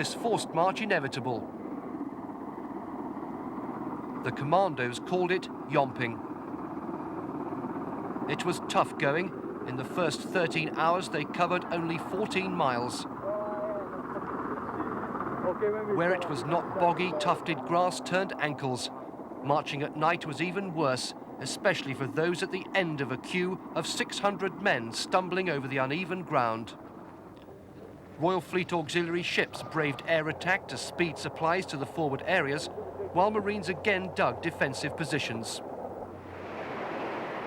this forced march inevitable. The commandos called it yomping. It was tough going. In the first 13 hours, they covered only 14 miles. Where it was not boggy, tufted grass turned ankles. Marching at night was even worse, especially for those at the end of a queue of 600 men stumbling over the uneven ground. Royal Fleet auxiliary ships braved air attack to speed supplies to the forward areas, while Marines again dug defensive positions.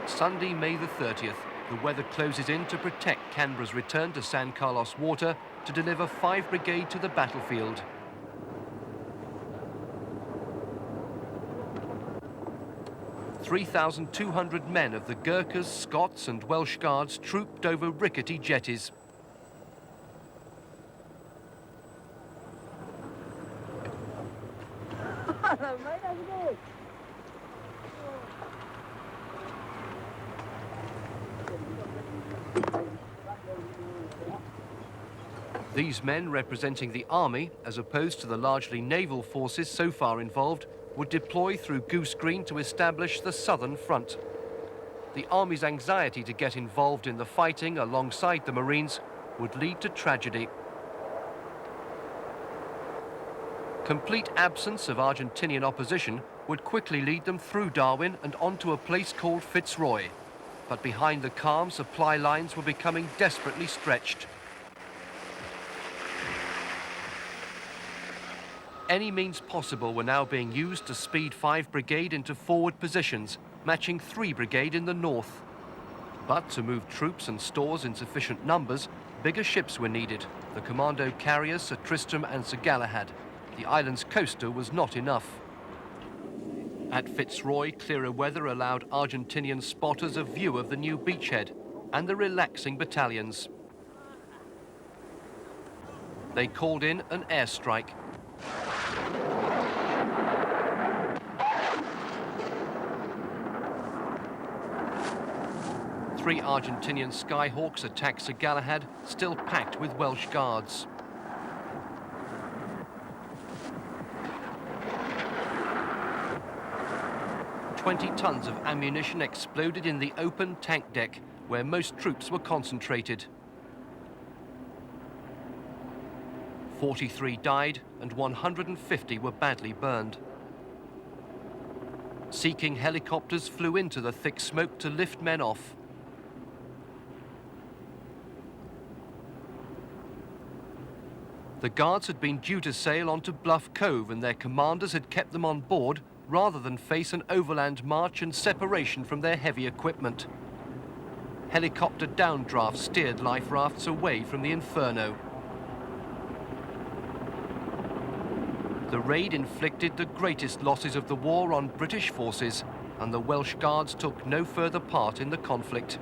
Sunday, May the 30th, the weather closes in to protect Canberra's return to San Carlos water to deliver 5 Brigade to the battlefield. "3,200 men of the Gurkhas, Scots and Welsh Guards trooped over rickety jetties. These men, representing the army, as opposed to the largely naval forces so far involved, would deploy through Goose Green to establish the southern front. The army's anxiety to get involved in the fighting alongside the Marines would lead to tragedy. Complete absence of Argentinian opposition would quickly lead them through Darwin and onto a place called Fitzroy. But behind the calm, supply lines were becoming desperately stretched. Any means possible were now being used to speed 5 Brigade into forward positions, matching 3 Brigade in the north. But to move troops and stores in sufficient numbers, bigger ships were needed, the commando carriers Sir Tristram and Sir Galahad. The island's coaster was not enough. At Fitzroy, clearer weather allowed Argentinian spotters a view of the new beachhead and the relaxing battalions. They called in an airstrike. Three Argentinian Skyhawks attacked Sir Galahad, still packed with Welsh Guards. "20 tons of ammunition exploded in the open tank deck, where most troops were concentrated. 43 died and 150 were badly burned. Seeking helicopters flew into the thick smoke to lift men off. The Guards had been due to sail onto Bluff Cove, and their commanders had kept them on board rather than face an overland march and separation from their heavy equipment. Helicopter downdrafts steered life rafts away from the inferno. The raid inflicted the greatest losses of the war on British forces, and the Welsh Guards took no further part in the conflict.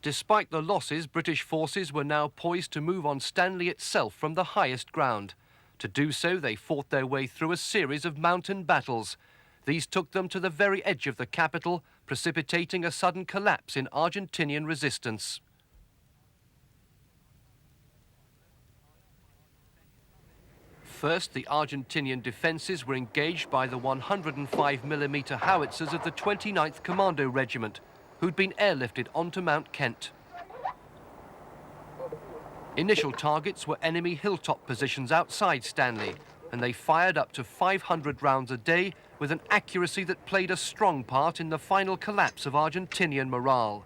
Despite the losses, British forces were now poised to move on Stanley itself from the highest ground. To do so, they fought their way through a series of mountain battles. These took them to the very edge of the capital, precipitating a sudden collapse in Argentinian resistance. First, the Argentinian defences were engaged by the 105mm howitzers of the 29th Commando Regiment, who'd been airlifted onto Mount Kent. Initial targets were enemy hilltop positions outside Stanley, and they fired up to 500 rounds a day with an accuracy that played a strong part in the final collapse of Argentinian morale.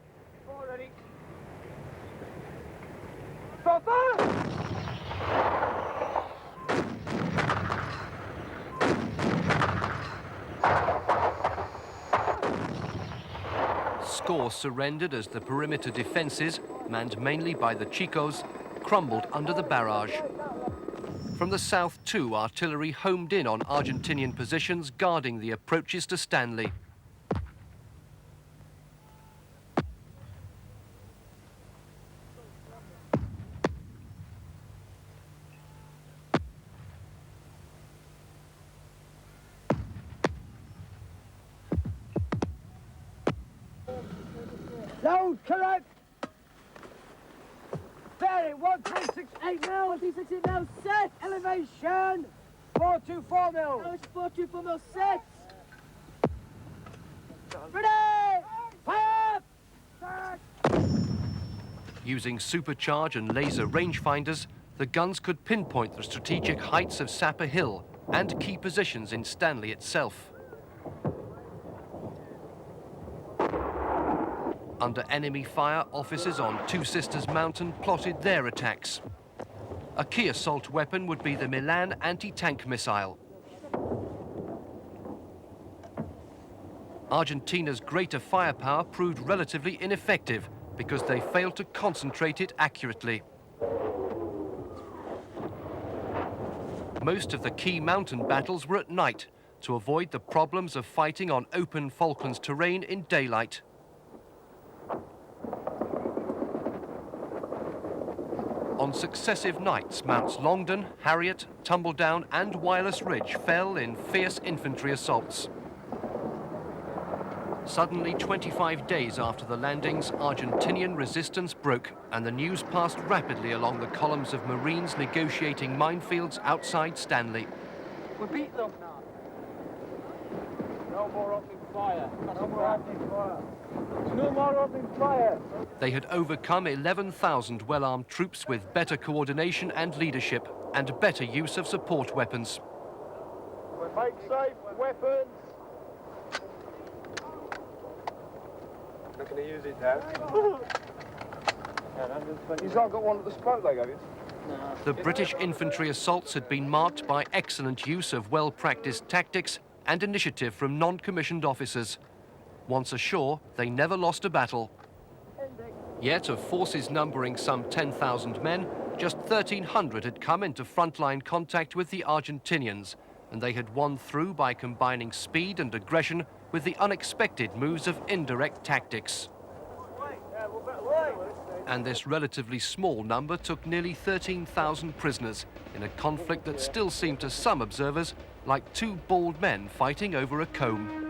Scores surrendered as the perimeter defences, manned mainly by the Chicos, crumbled under the barrage. From the south too, artillery homed in on Argentinian positions guarding the approaches to Stanley. Load correct. Bearing 1368 mil. 1368 mil, set. Elevation 424 mil. Elevation 424 mil, set. Ready! Fire! Using supercharge and laser rangefinders, the guns could pinpoint the strategic heights of Sapper Hill and key positions in Stanley itself. Under enemy fire, officers on Two Sisters Mountain plotted their attacks. A key assault weapon would be the Milan anti-tank missile. Argentina's greater firepower proved relatively ineffective because they failed to concentrate it accurately. Most of the key mountain battles were at night to avoid the problems of fighting on open Falklands terrain in daylight. On successive nights, Mounts Longdon, Harriet, Tumbledown and Wireless Ridge fell in fierce infantry assaults. Suddenly, 25 days after the landings, Argentinian resistance broke, and the news passed rapidly along the columns of Marines negotiating minefields outside Stanley. We beat them now. No more opening fire. No more opening fire. No more opening fire. They had overcome 11,000 well-armed troops with better coordination and leadership, and better use of support weapons. Make safe weapons. How can he use it now? He's not got one at the spoke leg, have you? The British infantry assaults had been marked by excellent use of well-practiced tactics and initiative from non-commissioned officers. Once ashore, they never lost a battle. Yet, of forces numbering some 10,000 men, just 1,300 had come into frontline contact with the Argentinians, and they had won through by combining speed and aggression with the unexpected moves of indirect tactics. And this relatively small number took nearly 13,000 prisoners in a conflict that still seemed to some observers like two bald men fighting over a comb.